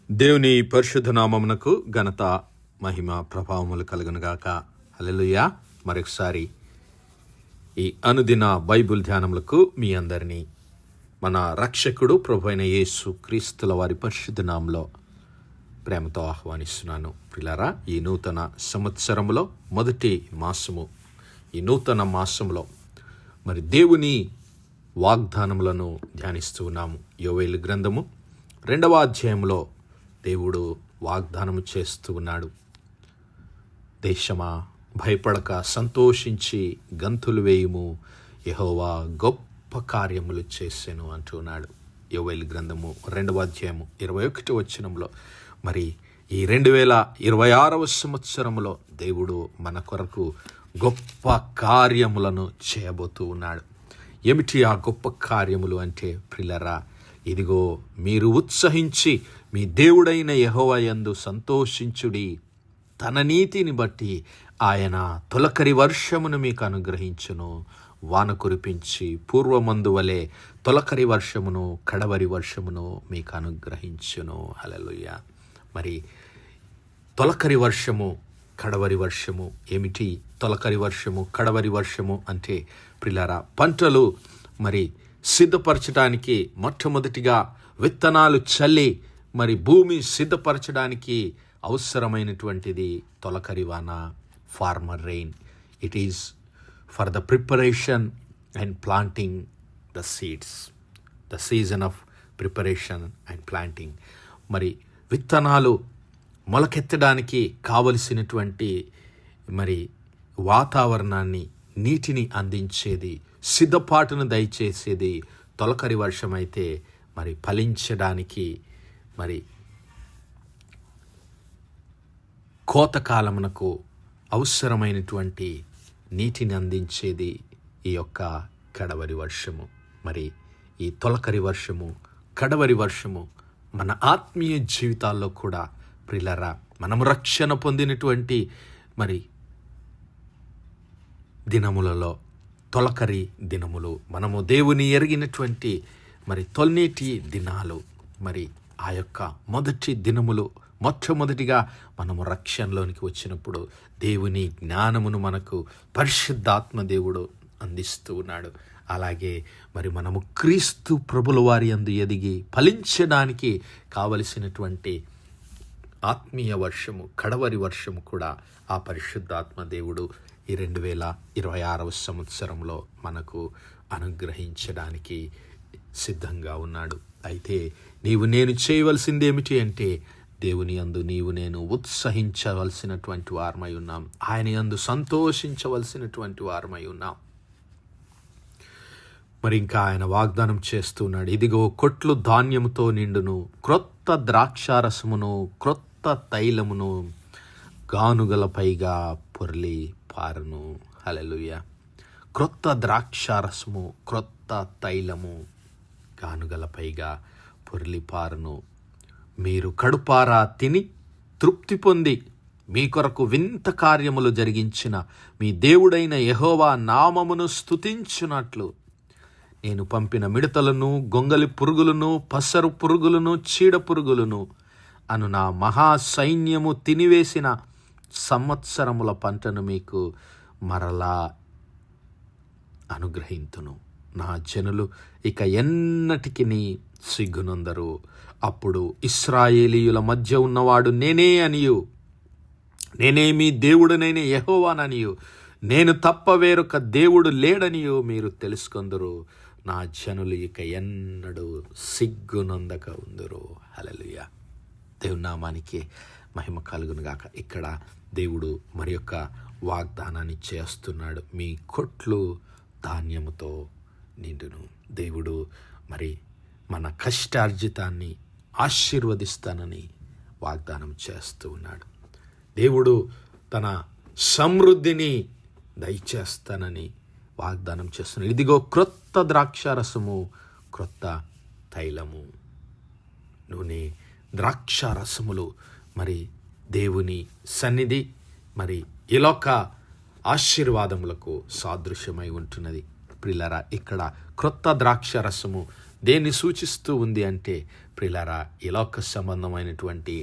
దేవుని పరిశుద్ధ నామమునకు ఘనత మహిమ ప్రభావములు కలుగునుగాక. హల్లెలూయా. మరొకసారి ఈ అనుదిన బైబిల్ ధ్యానములకు మీ అందరినీ మన రక్షకుడు ప్రభువైన యేసు క్రీస్తుల వారి పరిశుద్ధ నామములో ప్రేమతో ఆహ్వానిస్తున్నాను. ప్రియులారా, ఈ నూతన సంవత్సరములో మొదటి మాసము, ఈ నూతన మాసములో మరి దేవుని వాగ్దానములను ధ్యానిస్తూ ఉన్నాము. యోవేలు గ్రంథము 2వ అధ్యాయంలో దేవుడు వాగ్దానము చేస్తూ ఉన్నాడు. దేశమా, భయపడక సంతోషించి గంతులు వేయుము, యెహోవా గొప్ప కార్యములు చేసెను అంటున్నాడు. యోవేలు గ్రంథము 2వ అధ్యాయము 21వ వచనంలో మరి ఈ 2026వ సంవత్సరంలో దేవుడు మన కొరకు గొప్ప కార్యములను చేయబోతూ ఉన్నాడు. ఏమిటి ఆ గొప్ప కార్యములు అంటే, ప్రియులారా, ఇదిగో మీరు ఉత్సహించి మీ దేవుడైన యెహోవా యందు సంతోషించుడి. తన నీతిని బట్టి ఆయన తొలకరి వర్షమును మీకు అనుగ్రహించును. వాన కురిపించి పూర్వమందు వలె తొలకరి వర్షమును కడవరి వర్షమును మీకు అనుగ్రహించును. హల్లెలూయా. మరి తొలకరి వర్షము, కడవరి వర్షము ఏమిటి? తొలకరి వర్షము, కడవరి వర్షము అంటే, ప్రియులారా, పంటలు మరి సిద్ధపరచడానికి మొట్టమొదటిగా విత్తనాలు చల్లి మరి భూమి సిద్ధపరచడానికి అవసరమైనటువంటిది తొలకరి వాన, former rain. It is for the preparation and planting the seeds, the season of preparation and planting. మరి విత్తనాలు మొలకెత్తడానికి కావలసినటువంటి మరి వాతావరణాన్ని, నీటిని అందించేది, సిద్ధపాటును దయచేసేది తొలకరి వర్షం అయితే, మరి ఫలించడానికి మరి కోతకాలమునకు అవసరమైనటువంటి నీటిని అందించేది ఈ యొక్క కడవరి వర్షము. మరి ఈ తొలకరి వర్షము, కడవరి వర్షము మన ఆత్మీయ జీవితాల్లో కూడా, ప్రియులారా, మనము రక్షణ పొందినటువంటి మరి దినములలో తొలకరి దినములు, మనము దేవుని ఎరిగినటువంటి మరి తొలినేటి దినాలు, మరి ఆ యొక్క మొదటి దినములు, మొట్టమొదటిగా మనము రక్షణలోనికి వచ్చినప్పుడు దేవుని జ్ఞానమును మనకు పరిశుద్ధాత్మ దేవుడు అందిస్తూ ఉన్నాడు. అలాగే మరి మనము క్రీస్తు ప్రభుల వారి యందు ఎదిగి ఫలించడానికి కావలసినటువంటి ఆత్మీయ వర్షము, కడవరి వర్షము కూడా ఆ పరిశుద్ధాత్మ దేవుడు ఈ 2026వ సంవత్సరంలో మనకు అనుగ్రహించడానికి సిద్ధంగా ఉన్నాడు. అయితే నీవు నేను చేయవలసింది ఏమిటి అంటే, దేవుని యందు నీవు నేను ఉత్సహించవలసినటువంటి వారమై ఉన్నాం. ఆయన యందు సంతోషించవలసినటువంటి వారమై ఉన్నాం. మరి ఇంకా ఆయన వాగ్దానం చేస్తున్నాడు. ఇదిగో కొట్లు ధాన్యముతో నిండును, క్రొత్త ద్రాక్షారసమును, క్రొత్త తైలమును గానుగల పైగా పొర్లి పారును. హల్లెలూయా. క్రొత్త ద్రాక్షారసము, క్రొత్త తైలము గానుగల పైగా పొర్లి పారును. మీరు కడుపారా తిని తృప్తి పొంది మీ కొరకు వింత కార్యములు జరిగించిన మీ దేవుడైన యెహోవా నామమును స్తుతించునట్లు నేను పంపిన మిడతలను, గొంగలి పురుగులను, పసరు పురుగులను, చీడ పురుగులను అను నా మహాసైన్యము తినివేసిన సంవత్సరముల పంటను మీకు మరలా అనుగ్రహింతును. నా జనులు ఇక ఎన్నటికి సిగ్గునొందరు. అప్పుడు ఇశ్రాయేలీయుల మధ్య ఉన్నవాడు నేనే అనియు, నేనే మీ దేవుడనైన యెహోవాననియు, నేను తప్ప వేరొక దేవుడు లేడనియు మీరు తెలుసుకొందురు. నా జనులు ఇక ఎన్నడూ సిగ్గునొందక ఉందురు. హల్లెలూయా. దేవుని నామానికి మహిమ కలుగునుగాక. ఇక్కడ దేవుడు మరి యొక్క వాగ్దానాన్ని చేస్తున్నాడు. మీ కొట్లు ధాన్యముతో నిండును. దేవుడు మరి మన కష్టార్జితాన్ని ఆశీర్వదిస్తానని వాగ్దానం చేస్తూ ఉన్నాడు. దేవుడు తన సమృద్ధిని దయచేస్తానని వాగ్దానం చేస్తున్నాడు. ఇదిగో క్రొత్త ద్రాక్షారసము, క్రొత్త తైలము, నూనె, ద్రాక్షారసములు మరి దేవుని సన్నిధి, మరి ఇలోక ఆశీర్వాదములకు సాదృశ్యమై ఉంటున్నది. ప్రియులారా, ఇక్కడ క్రొత్త ద్రాక్షరసము దేన్ని సూచిస్తూ ఉంది అంటే ప్రియులారా, ఈ లోక సంబంధమైనటువంటి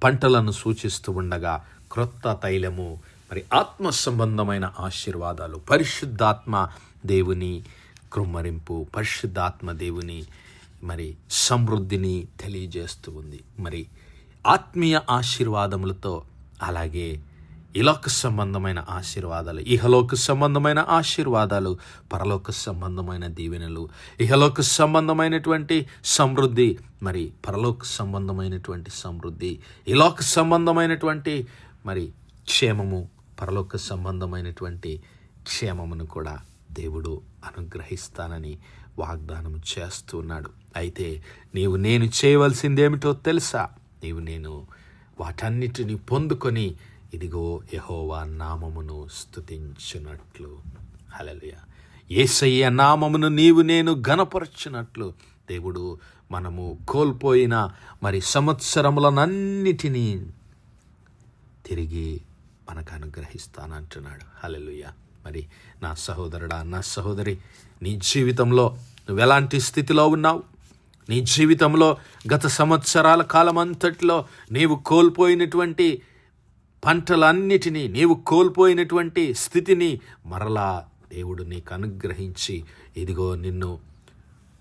పంటలను సూచిస్తూ ఉండగా క్రొత్త తైలము, మరి ఆత్మ సంబంధమైన ఆశీర్వాదాలు, పరిశుద్ధాత్మ దేవుని కృమ్మరింపు, పరిశుద్ధాత్మ దేవుని మరి సమృద్ధిని తెలియజేస్తూ ఉంది. మరి ఆత్మీయ ఆశీర్వాదములతో అలాగే ఇలోక సంబంధమైన ఆశీర్వాదాలు, ఇహలోక సంబంధమైన ఆశీర్వాదాలు, పరలోక సంబంధమైన దీవెనలు, ఇహలోక సంబంధమైనటువంటి సమృద్ధి, మరి పరలోక సంబంధమైనటువంటి సమృద్ధి, ఇలోక సంబంధమైనటువంటి మరి క్షేమము, పరలోక సంబంధమైనటువంటి క్షేమమును కూడా దేవుడు అనుగ్రహిస్తానని వాగ్దానం చేస్తున్నాడు. అయితే నేను చేయవలసిందేమిటో తెలుసా? నేను వాటన్నిటిని పొందుకొని ఇదిగో యెహోవా నామమును స్తుతించున్నట్లు, హల్లెలూయా, యేసయ్య నామమును నేను ఘనపరచున్నట్లు దేవుడు మనము కోల్పోయిన మరి సంవత్సరములనన్నిటినీ తిరిగి మనకు అనుగ్రహిస్తానంటున్నాడు. హల్లెలూయా. మరి నా సహోదరుడా, నా సహోదరి, నీ జీవితంలో నువ్వెలాంటి స్థితిలో ఉన్నావు? నీ జీవితంలో గత సంవత్సరాల కాలమంతట్లో నీవు కోల్పోయినటువంటి పంటలన్నిటినీ, నీవు కోల్పోయినటువంటి స్థితిని మరలా దేవుడు నీకు అనుగ్రహించి ఇదిగో నిన్ను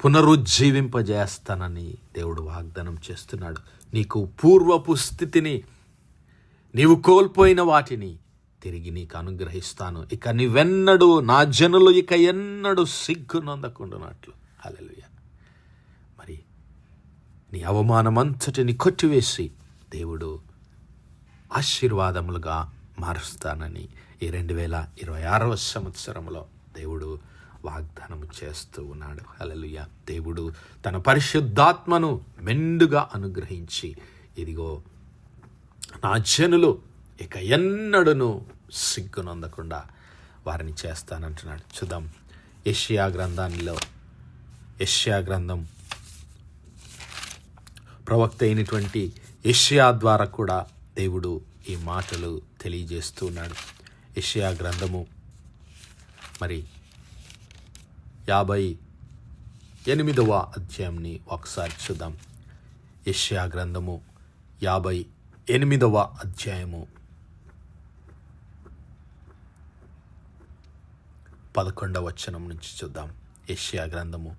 పునరుజ్జీవింపజేస్తానని దేవుడు వాగ్దానం చేస్తున్నాడు. నీకు పూర్వపు స్థితిని, నీవు కోల్పోయిన వాటిని తిరిగి నీకు అనుగ్రహిస్తాను. ఇక నీవెన్నడూ, నా జనులు ఇక ఎన్నడూ సిగ్గు నొందకుండానట్లు. హల్లెలూయా. మరి నీ అవమానమంతటిని కొట్టివేసి దేవుడు ఆశీర్వాదములుగా మారుస్తానని ఈ 2026వ సంవత్సరంలో దేవుడు వాగ్దానం చేస్తూ ఉన్నాడు. హల్లెలూయా. దేవుడు తన పరిశుద్ధాత్మను మెండుగా అనుగ్రహించి ఇదిగో నా జనులు ఇక ఎన్నడూను సిగ్గునందకుండా వారిని చేస్తానంటున్నాడు. చూద్దాం, యెషయా గ్రంథం ప్రవక్త అయినటువంటి యెషయా ద్వారా కూడా దేవుడు ఈ మాటలు తెలియజేస్తూ ఉన్నాడు. యెషయా గ్రంథము మరి 58వ అధ్యాయంని ఒకసారి చూద్దాం. యెషయా గ్రంథము 58వ అధ్యాయము 11వ వచనం నుంచి చూద్దాం. యెషయా గ్రంథము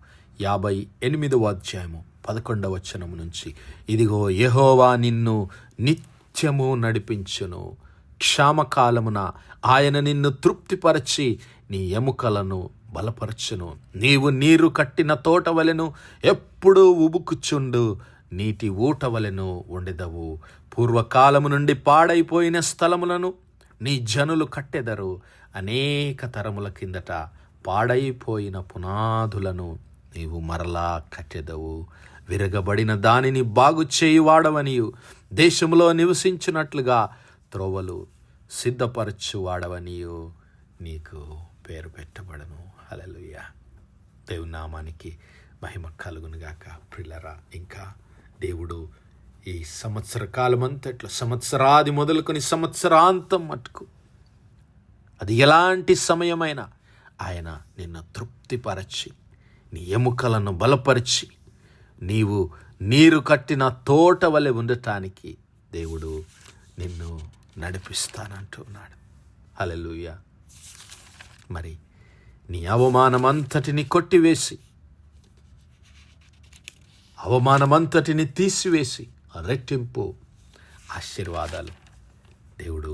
58వ అధ్యాయము 11వ వచనం నుంచి, ఇదిగో యెహోవా నిన్ను నిత్యము నడిపించును, క్షామకాలమున ఆయన నిన్ను తృప్తిపరచి నీ ఎముకలను బలపరచును. నీవు నీరు కట్టిన తోట వలెను ఎప్పుడూ ఉబుకుచుండు నీటి ఊట వలెను ఉండెదవు. పూర్వకాలము నుండి పాడైపోయిన స్థలములను నీ జనులు కట్టెదరు. అనేక తరముల కిందట పాడైపోయిన పునాదులను నీవు మరలా కట్టెదవు. విరగబడిన దానిని బాగు చేయువాడవనియు, దేశంలో నివసించినట్లుగా త్రోవలు సిద్ధపరచువాడవనియు నీకు పేరు పెట్టబడను. హల్లెలూయా. దేవుని నామానికి మహిమ కలుగునుగాక. ప్రియులారా, ఇంకా దేవుడు ఈ సంవత్సర కాలమంతట్లో, సంవత్సరాది మొదలుకొని సంవత్సరాంతం మటుకు, అది ఎలాంటి సమయమైనా ఆయన నిన్ను తృప్తిపరచి నీ ఎముకలను బలపరిచి నీవు నీరు కట్టిన తోట వలె ఉండటానికి దేవుడు నిన్ను నడిపిస్తానంటున్నాడు. హల్లెలూయా. మరి నీ అవమానమంతటిని కొట్టివేసి, అవమానమంతటిని తీసివేసి రెట్టింపు ఆశీర్వాదాలు దేవుడు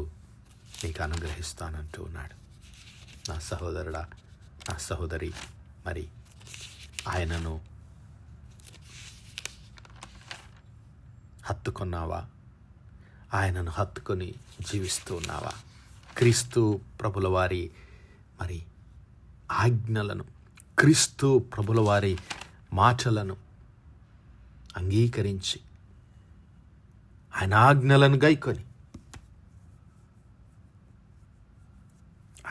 నీకు అనుగ్రహిస్తానంటూ ఉన్నాడు. నా సహోదరుడా, నా సహోదరి, మరి ఆయనను హత్తుకున్నావా? ఆయనను హత్తుకొని జీవిస్తూ ఉన్నావా? క్రీస్తు ప్రభుల వారి మరి ఆజ్ఞలను, క్రీస్తు ప్రభుల వారి మాటలను అంగీకరించి ఆయన ఆజ్ఞలను గైకొని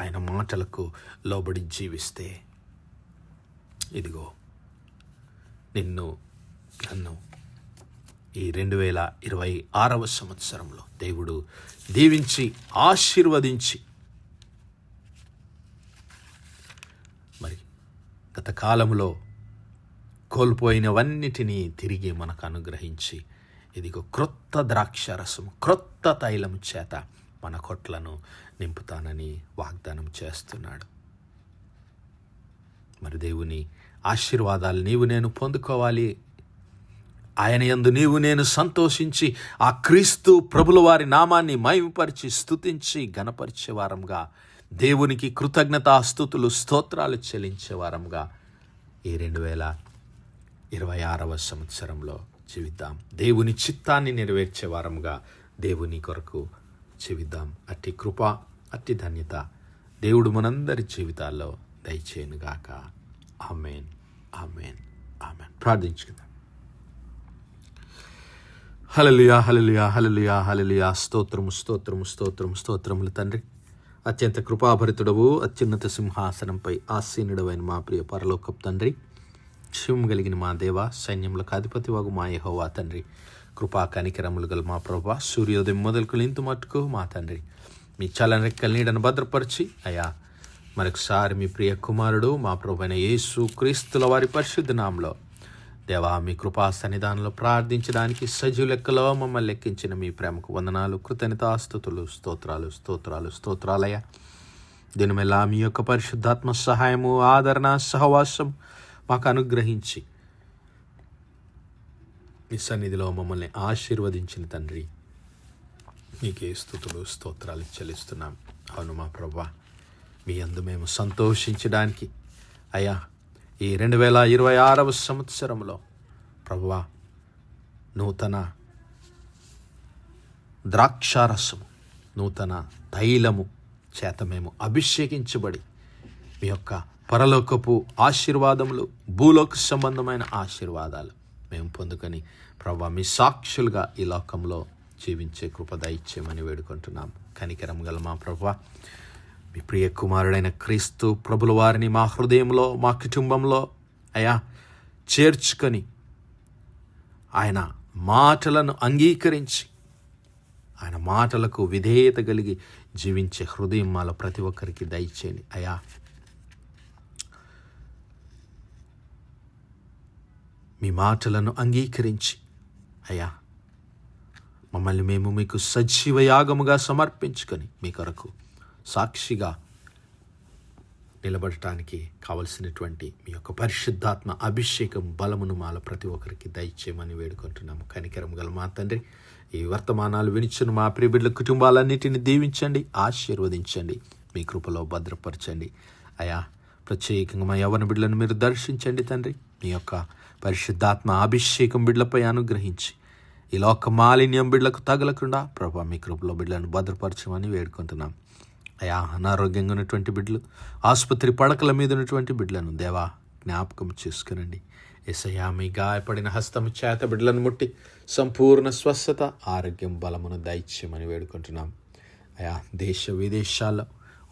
ఆయన మాటలకు లోబడి జీవిస్తే ఇదిగో నన్ను ఈ 2026వ సంవత్సరంలో దేవుడు దీవించి ఆశీర్వదించి, మరి గత కాలంలో కోల్పోయినవన్నిటినీ తిరిగి మనకు అనుగ్రహించి, ఇదిగో క్రొత్త ద్రాక్షారసం, క్రొత్త తైలం చేత మన కొట్లను నింపుతానని వాగ్దానం చేస్తున్నాడు. మరి దేవుని ఆశీర్వాదాలు నీవు నేను పొందుకోవాలి. ఆయన యందు నీవు నేను సంతోషించి ఆ క్రీస్తు ప్రభుల వారి నామాన్ని మహిమపరిచి స్తుతించి ఘనపరిచే వారంగా, దేవునికి కృతజ్ఞతాస్తుతులు స్తోత్రాలు చెల్లించే వారంగా ఈ 2026వ సంవత్సరంలో జీవిద్దాం. దేవుని చిత్తాన్ని నెరవేర్చే వారంగా దేవుని కొరకు జీవిద్దాం. అట్టి కృప, అట్టి ధన్యత దేవుడు మనందరి జీవితాల్లో దయచేయునుగాక. ఆమేన్, ఆమేన్, ఆమేన్. ప్రార్థించుకుందాం. హల్లెలూయా, హల్లెలూయా, హల్లెలూయా, హల్లెలూయా. స్తోత్రము, స్తోత్రము, స్తోత్రము, స్తోత్రములు తండ్రి. అత్యంత కృపాభరితుడవు, అత్యున్నత సింహాసనంపై ఆసీనుడవైన మా ప్రియ పరలోకపు తండ్రి, శివం కలిగిన మా దేవ, సైన్యములకు అధిపతి వగు మా యెహోవా తండ్రి, కృపా కనికరములు గల మా ప్రభువా, సూర్యోదయం మొదలుకొని ఇంత మట్టుకు మా తండ్రి మీ చల్లని రెక్కల నీడను భద్రపరిచి అయ్యా మరొకసారి మీ ప్రియ కుమారుడు మా ప్రభువైన యేసు క్రీస్తుల వారి పరిశుద్ధ నామములో దేవా మీ కృపా సన్నిధానంలో ప్రార్థించడానికి సజీవ లెక్కలో మమ్మల్ని లెక్కించిన మీ ప్రేమకు వందనాలు, కృతజ్ఞతాస్తుతులు, స్తోత్రాలు, స్తోత్రాలు, స్తోత్రాలయ్యా. దినమెల్లా మీ యొక్క పరిశుద్ధాత్మ సహాయము, ఆదరణ, సహవాసం మాకు అనుగ్రహించి మీ సన్నిధిలో మమ్మల్ని ఆశీర్వదించిన తండ్రి, మీకే స్తుతులు, స్తోత్రాలు చెల్లిస్తున్నాం. అవును మా ప్రభువా, మీ యందు మేము సంతోషించడానికి అయ్యా ఈ 2026వ సంవత్సరంలో ప్రభువా నూతన ద్రాక్షారసము, నూతన తైలము చేత మేము అభిషేకించబడి మీ యొక్క పరలోకపు ఆశీర్వాదములు, భూలోక సంబంధమైన ఆశీర్వాదాలు మేము పొందుకొని ప్రభువా మీ సాక్షులుగా ఈ లోకంలో జీవించే కృప దయచేయమని వేడుకుంటున్నాం. కనికరం గల మా ప్రభువా, మీ ప్రియ కుమారుడైన క్రీస్తు ప్రభుల వారిని మా హృదయంలో, మా కుటుంబంలో అయా చేర్చుకొని ఆయన మాటలను అంగీకరించి ఆయన మాటలకు విధేయత కలిగి జీవించే హృదయం మాలో ప్రతి ఒక్కరికి దయచేయండి అయా. మీ మాటలను అంగీకరించి అయ్యా మమ్మల్ని మేము మీకు సజీవ యాగముగా సమర్పించుకొని మీ కొరకు సాక్షిగా నిలబడటానికి కావలసినటువంటి మీ యొక్క పరిశుద్ధాత్మ అభిషేకం, బలమును మాలో ప్రతి ఒక్కరికి దయచేయమని వేడుకుంటున్నాము. కనికరం గల మా తండ్రి, ఈ వర్తమానాలు వినిచున్న మా ప్రియ బిడ్డల కుటుంబాలన్నిటిని దీవించండి, ఆశీర్వదించండి, మీ కృపలో భద్రపరచండి అయా. ప్రత్యేకంగా మా యవ్వన బిడ్డలను మీరు దర్శించండి తండ్రి. మీ యొక్క పరిశుద్ధాత్మ అభిషేకం బిడ్డలపై అనుగ్రహించి ఈ లోక మాలిన్యం బిడ్డలకు తగలకుండా ప్రభా మీ కృపలో బిడ్డలను భద్రపరచమని వేడుకుంటున్నాం అయా. అనారోగ్యంగా ఉన్నటువంటి బిడ్డలు, ఆసుపత్రి పడకల మీద ఉన్నటువంటి బిడ్డలను దేవా జ్ఞాపకం చేసుకునండి. యేసయ్యా మీ గాయపడిన హస్తము చేత బిడ్డలను ముట్టి సంపూర్ణ స్వస్థత, ఆరోగ్యం, బలమును దయచేయమని వేడుకుంటున్నాం అయా. దేశ విదేశాల్లో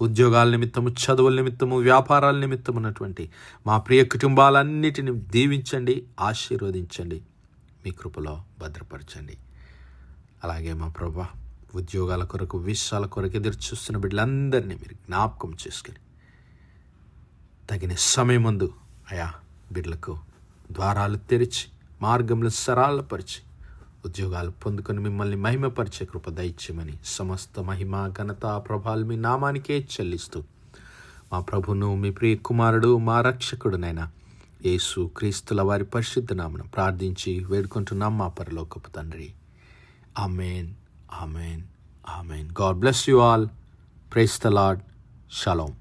ఉద్యోగాల నిమిత్తము, చదువుల నిమిత్తము, వ్యాపారాల నిమిత్తం ఉన్నటువంటి మా ప్రియ కుటుంబాలన్నిటిని దీవించండి, ఆశీర్వదించండి, మీ కృపలో భద్రపరచండి. అలాగే మా ప్రభువా ఉద్యోగాల కొరకు, వీసాల కొరకు ఎదురు చూస్తున్న బిడ్డలందరినీ మీరు జ్ఞాపకం చేసుకొని తగిన సమయం ముందు అయా బిడ్డలకు ద్వారాలు తెరిచి మార్గంలో సరళపరిచి ఉద్యోగాలు పొందుకొని మిమ్మల్ని మహిమపరిచే కృప దయచేయమని సమస్త మహిమ, ఘనత, ప్రభావాలు మీ నామానికే చెల్లిస్తూ మా ప్రభును, మీ ప్రియ కుమారుడు, మా రక్షకుడునైనా యేసు క్రీస్తుల వారి పరిశుద్ధ నామమున ప్రార్థించి వేడుకుంటున్నాం మా పరలోకపు తండ్రి. Amen, amen, amen. God bless you all. Praise the Lord. Shalom.